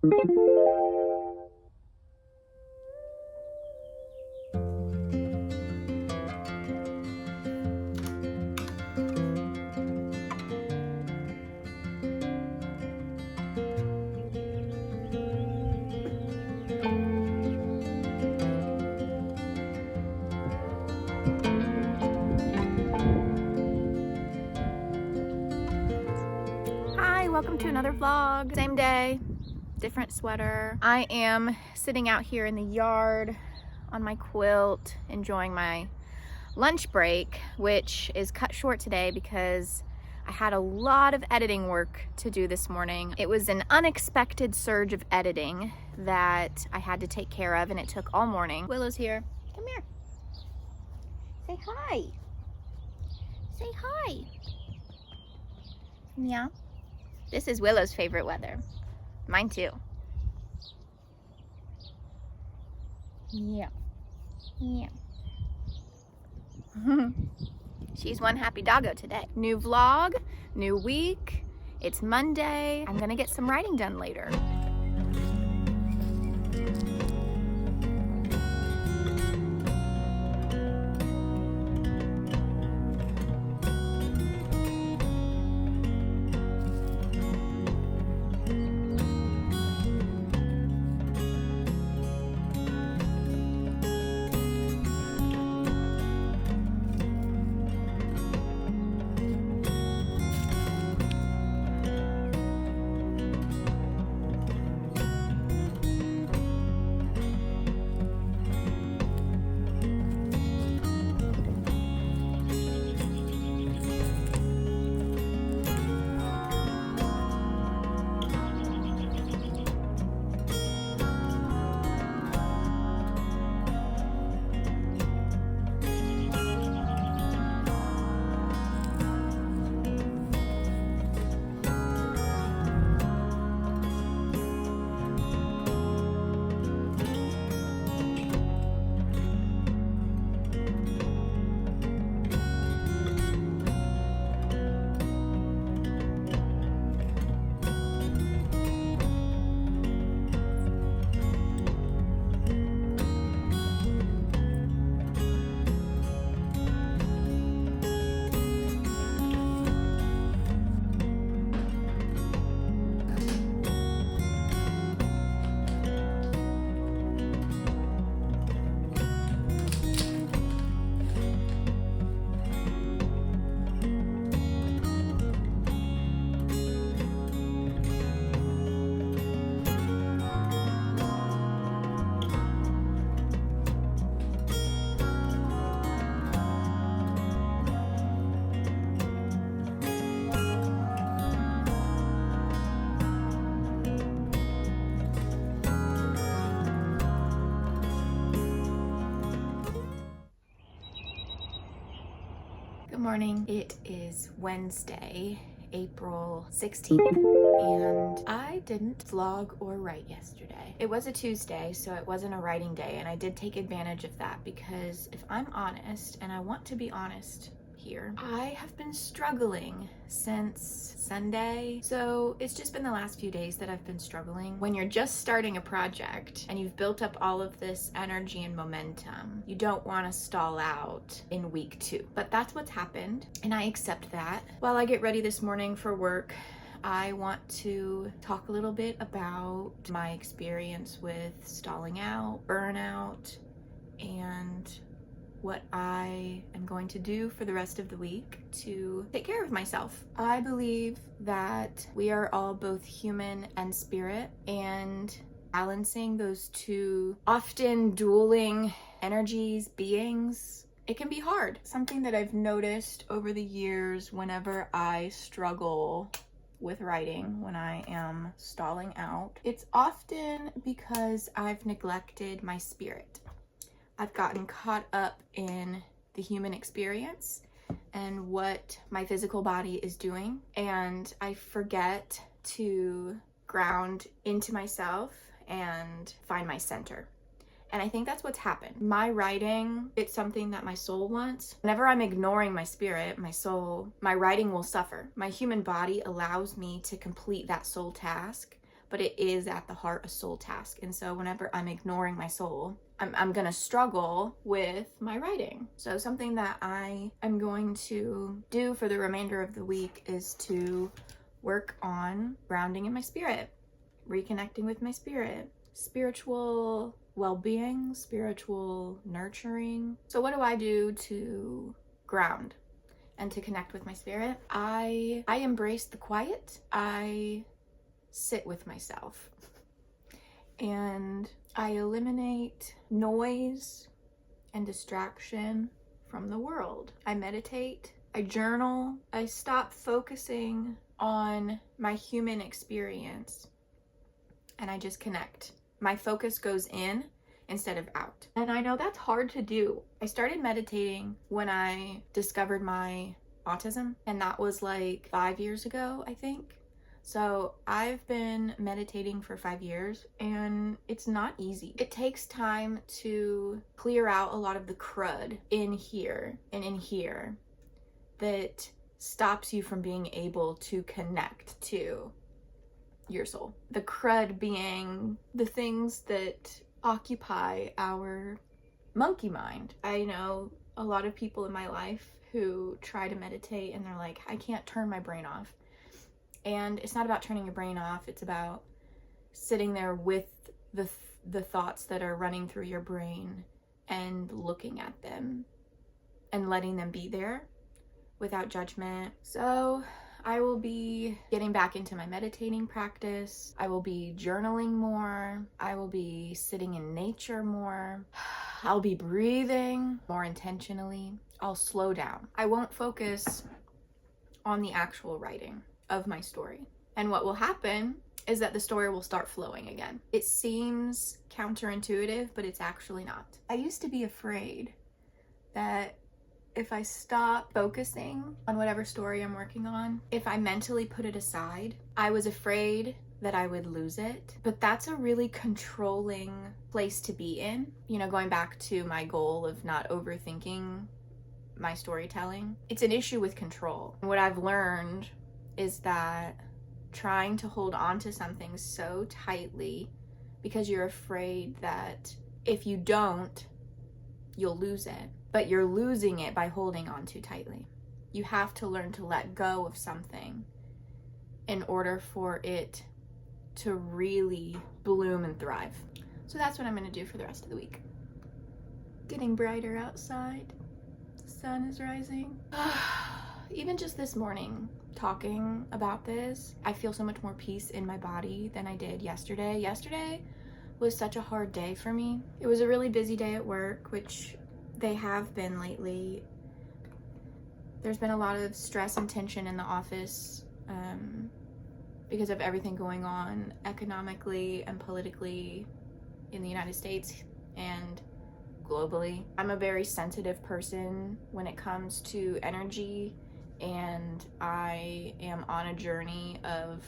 Welcome to another vlog. Same day, different sweater. I am sitting out here in the yard on my quilt, enjoying my lunch break, which is cut short today because I had a lot of editing work to do this morning. It was an unexpected surge of editing that I had to take care of, and it took all morning. Willow's here. Come here. Say hi. Say hi. Yeah. This is Willow's favorite weather. Mine too. Yeah. Yeah. She's one happy doggo today. New vlog, new week. It's Monday. I'm gonna get some writing done later. Good morning. It is Wednesday, April 16th, and I didn't vlog or write yesterday. It was a Tuesday, so it wasn't a writing day, and I did take advantage of that because if I'm honest, and I want to be honest here, I have been struggling since Sunday. So it's just been the last few days that I've been struggling. When you're just starting a project and you've built up all of this energy and momentum, you don't want to stall out in week 2. But that's what's happened, and I accept that. While I get ready this morning for work, I want to talk a little bit about my experience with stalling out, burnout, and what I am going to do for the rest of the week to take care of myself. I believe that we are all both human and spirit, and balancing those two often dueling energies, beings, it can be hard. Something that I've noticed over the years whenever I struggle with writing, when I am stalling out, it's often because I've neglected my spirit. I've gotten caught up in the human experience and what my physical body is doing, and I forget to ground into myself and find my center. And I think that's what's happened. My writing, it's something that my soul wants. Whenever I'm ignoring my spirit, my soul, my writing will suffer. My human body allows me to complete that soul task, but it is at the heart a soul task. And so whenever I'm ignoring my soul, I'm gonna struggle with my writing. So something that I am going to do for the remainder of the week is to work on grounding in my spirit, reconnecting with my spirit, spiritual well-being, spiritual nurturing. So what do I do to ground and to connect with my spirit? I embrace the quiet. I sit with myself and I eliminate noise and distraction from the world. I meditate, I journal, I stop focusing on my human experience and I just connect. My focus goes in instead of out. And I know that's hard to do. I started meditating when I discovered my autism, and that was like 5 years ago, I think. So I've been meditating for 5 years and it's not easy. It takes time to clear out a lot of the crud in here and in here that stops you from being able to connect to your soul. The crud being the things that occupy our monkey mind. I know a lot of people in my life who try to meditate and they're like, I can't turn my brain off. And it's not about turning your brain off. It's about sitting there with the thoughts that are running through your brain and looking at them and letting them be there without judgment. So I will be getting back into my meditating practice. I will be journaling more. I will be sitting in nature more. I'll be breathing more intentionally. I'll slow down. I won't focus on the actual writing of my story. And what will happen is that the story will start flowing again. It seems counterintuitive, but it's actually not. I used to be afraid that if I stop focusing on whatever story I'm working on, if I mentally put it aside, I was afraid that I would lose it. But that's a really controlling place to be in. You know, going back to my goal of not overthinking my storytelling, it's an issue with control. What I've learned is that trying to hold on to something so tightly because you're afraid that if you don't, you'll lose it. But you're losing it by holding on too tightly. You have to learn to let go of something in order for it to really bloom and thrive. So that's what I'm gonna do for the rest of the week. Getting brighter outside. The sun is rising. Even just this morning, talking about this, I feel so much more peace in my body than I did yesterday. Yesterday was such a hard day for me. It was a really busy day at work, which they have been lately. There's been a lot of stress and tension in the office because of everything going on economically and politically in the United States and globally. I'm a very sensitive person when it comes to energy, and I am on a journey of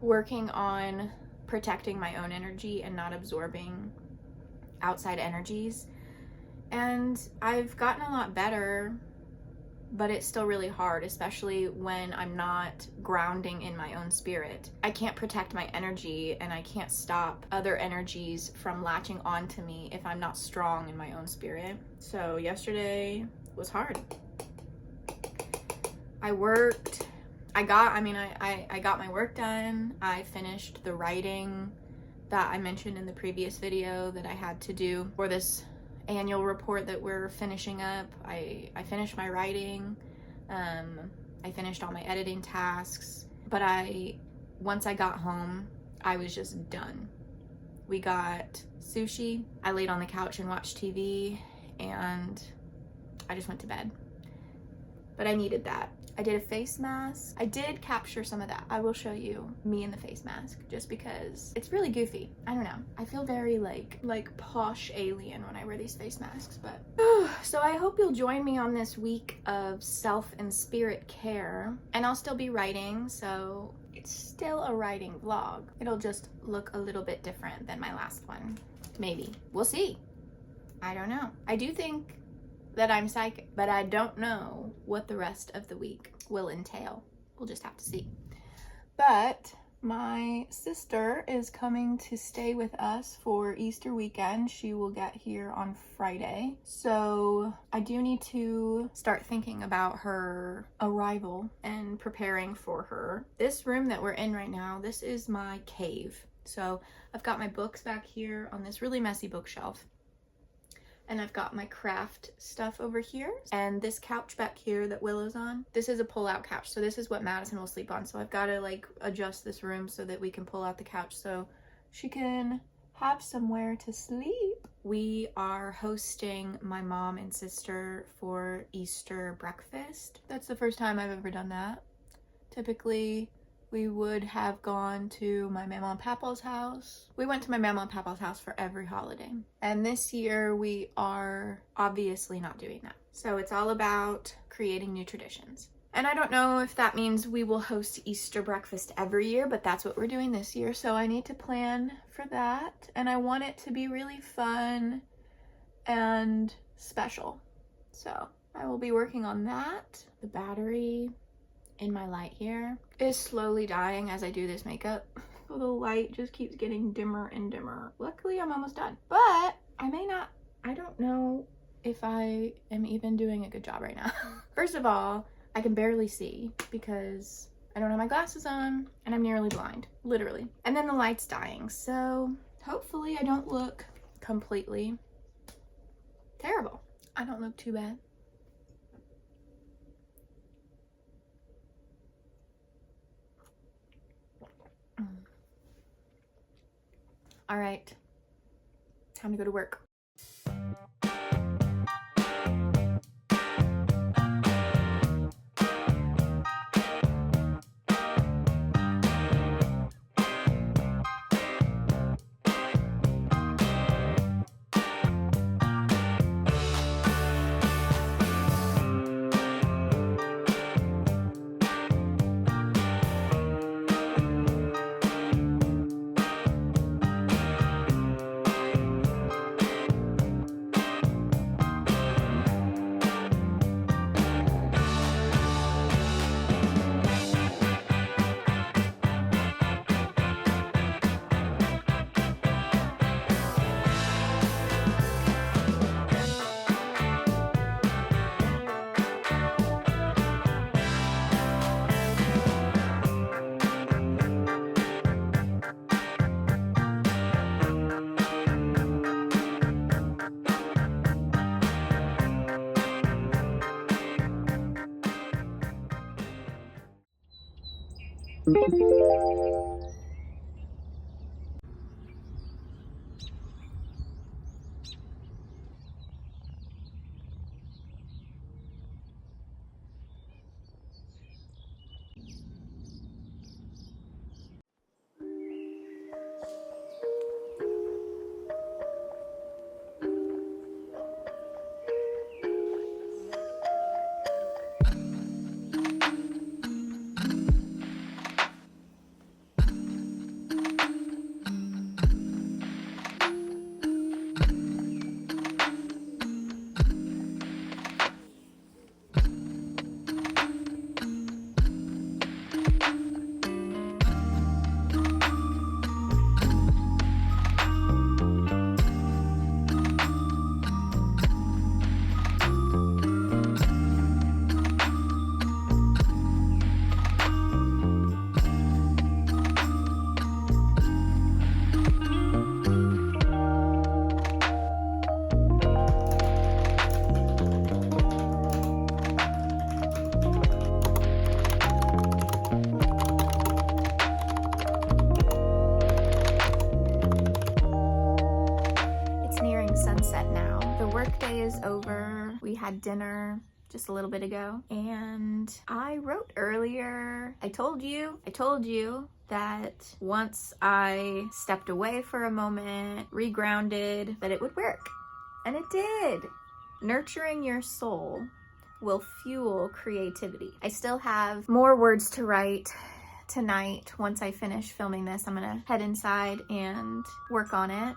working on protecting my own energy and not absorbing outside energies. And I've gotten a lot better, but it's still really hard, especially when I'm not grounding in my own spirit. I can't protect my energy and I can't stop other energies from latching onto me if I'm not strong in my own spirit. So yesterday was hard. I worked. I got my work done. I finished the writing that I mentioned in the previous video that I had to do for this annual report that we're finishing up. I finished my writing. I finished all my editing tasks. But once I got home, I was just done. We got sushi. I laid on the couch and watched TV, and I just went to bed. But I needed that. I did a face mask. I did capture some of that. I will show you me in the face mask just because it's really goofy. I don't know. I feel very like posh alien when I wear these face masks, but so I hope you'll join me on this week of self and spirit care, and I'll still be writing, so it's still a writing vlog. It'll just look a little bit different than my last one. Maybe. We'll see. I don't know. I do think that I'm psychic, but I don't know what the rest of the week will entail. We'll just have to see. But My sister is coming to stay with us for Easter weekend. She will get here on Friday. So I do need to start thinking about her arrival and preparing for her. This room that we're in right now, this is my cave. So I've got my books back here on this really messy bookshelf. And I've got my craft stuff over here. And this couch back here that Willow's on, this is a pull-out couch. So this is what Madison will sleep on. So I've got to like adjust this room so that we can pull out the couch so she can have somewhere to sleep. We are hosting my mom and sister for Easter breakfast. That's the first time I've ever done that. Typically, we would have gone to my mama and papa's house. We went to my mama and papa's house for every holiday. And this year we are obviously not doing that. So it's all about creating new traditions. And I don't know if that means we will host Easter breakfast every year, but that's what we're doing this year. So I need to plan for that. And I want it to be really fun and special. So I will be working on that. The battery in my light here is slowly dying as I do this makeup. So the light just keeps getting dimmer and dimmer. Luckily, I'm almost done. But I don't know if I am even doing a good job right now. First of all, I can barely see because I don't have my glasses on and I'm nearly blind, literally. And then the light's dying. So hopefully I don't look completely terrible. I don't look too bad. All right, time to go to work. Sunset now. The workday is over. We had dinner just a little bit ago and I wrote earlier. I told you that once I stepped away for a moment, regrounded, that it would work. And it did. Nurturing your soul will fuel creativity. I still have more words to write tonight. Once I finish filming this, I'm gonna head inside and work on it.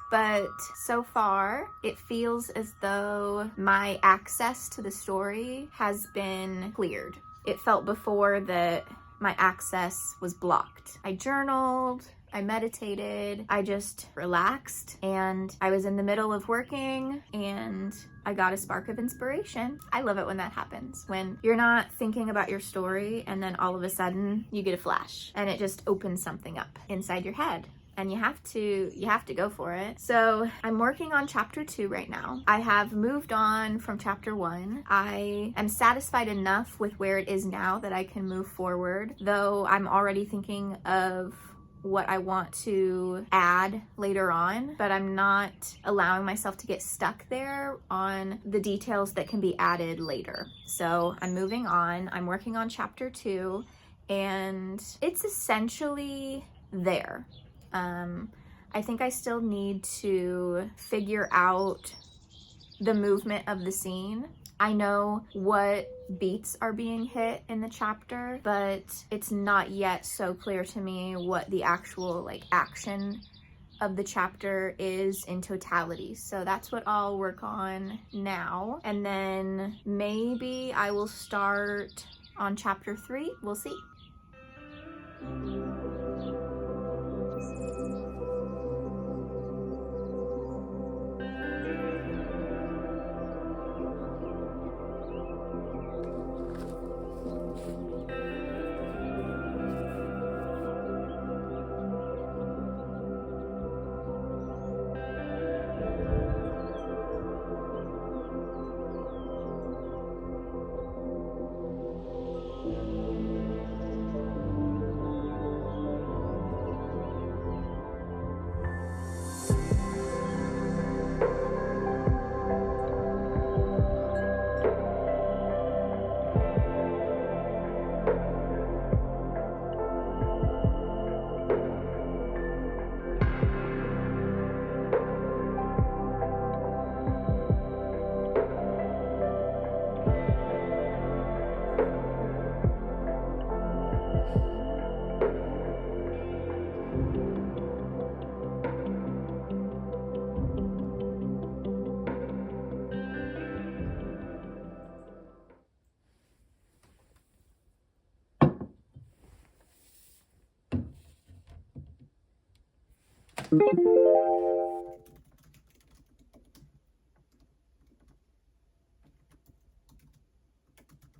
But so far, it feels as though my access to the story has been cleared. It felt before that my access was blocked. I journaled, I meditated, I just relaxed, and I was in the middle of working and I got a spark of inspiration. I love it when that happens, when you're not thinking about your story and then all of a sudden you get a flash and it just opens something up inside your head. And you have to go for it. So I'm working on chapter 2 right now. I have moved on from chapter 1. I am satisfied enough with where it is now that I can move forward, though I'm already thinking of what I want to add later on, but I'm not allowing myself to get stuck there on the details that can be added later. So I'm moving on. I'm working on chapter 2, and it's essentially there. I think I still need to figure out the movement of the scene. I know what beats are being hit in the chapter, but it's not yet so clear to me what the actual action of the chapter is in totality. So that's what I'll work on now. And then maybe I will start on chapter 3. We'll see.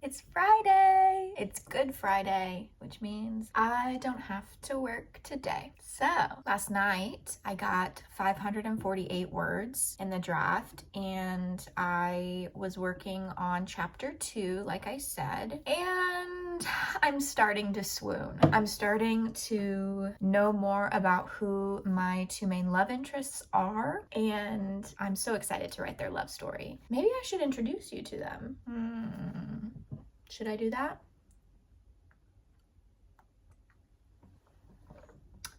It's Friday. It's Good Friday, which means I don't have to work today. So last night I got 548 words in the draft, and I was working on chapter 2, like I said, and I'm starting to swoon. I'm starting to know more about who my 2 main love interests are, and I'm so excited to write their love story. Maybe I should introduce you to them. Should I do that?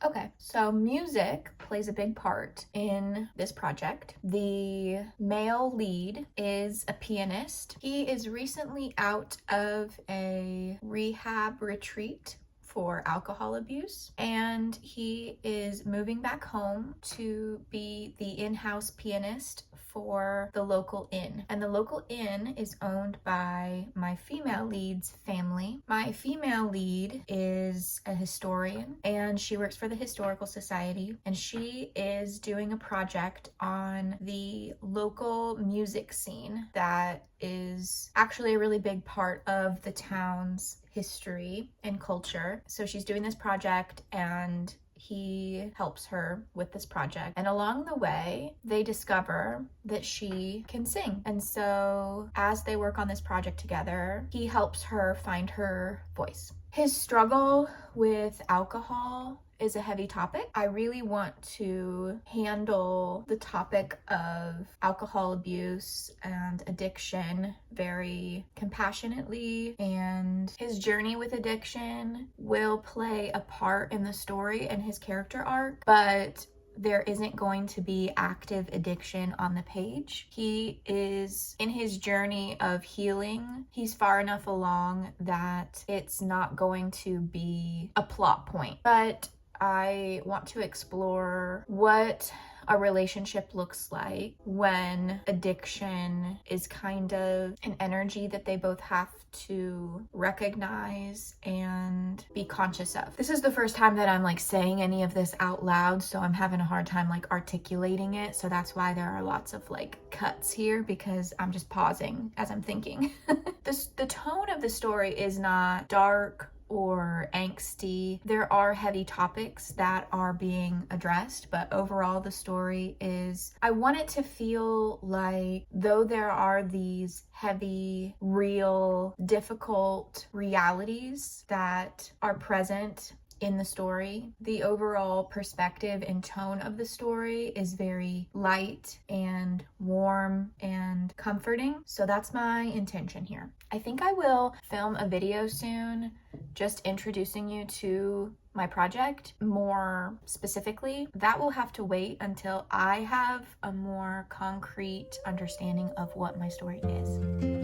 Okay, so music plays a big part in this project. The male lead is a pianist. He is recently out of a rehab retreat for alcohol abuse, and he is moving back home to be the in-house pianist for the local inn. And the local inn is owned by my female lead's family. My female lead is a historian, and she works for the Historical Society, and she is doing a project on the local music scene that is actually a really big part of the town's history and culture. So she's doing this project, and he helps her with this project. And along the way, they discover that she can sing. And so as they work on this project together, he helps her find her voice. His struggle with alcohol is a heavy topic. I really want to handle the topic of alcohol abuse and addiction very compassionately, and his journey with addiction will play a part in the story and his character arc, but there isn't going to be active addiction on the page. He is in his journey of healing. He's far enough along that it's not going to be a plot point, but I want to explore what a relationship looks like when addiction is kind of an energy that they both have to recognize and be conscious of. This is the first time that I'm like saying any of this out loud, so I'm having a hard time like articulating it. So that's why there are lots of like cuts here, because I'm just pausing as I'm thinking. The tone of the story is not dark or angsty. There are heavy topics that are being addressed, but overall the story is, I want it to feel like, though there are these heavy, real, difficult realities that are present in the story, the overall perspective and tone of the story is very light and warm and comforting. So that's my intention here. I think I will film a video soon just introducing you to my project more specifically. That will have to wait until I have a more concrete understanding of what my story is.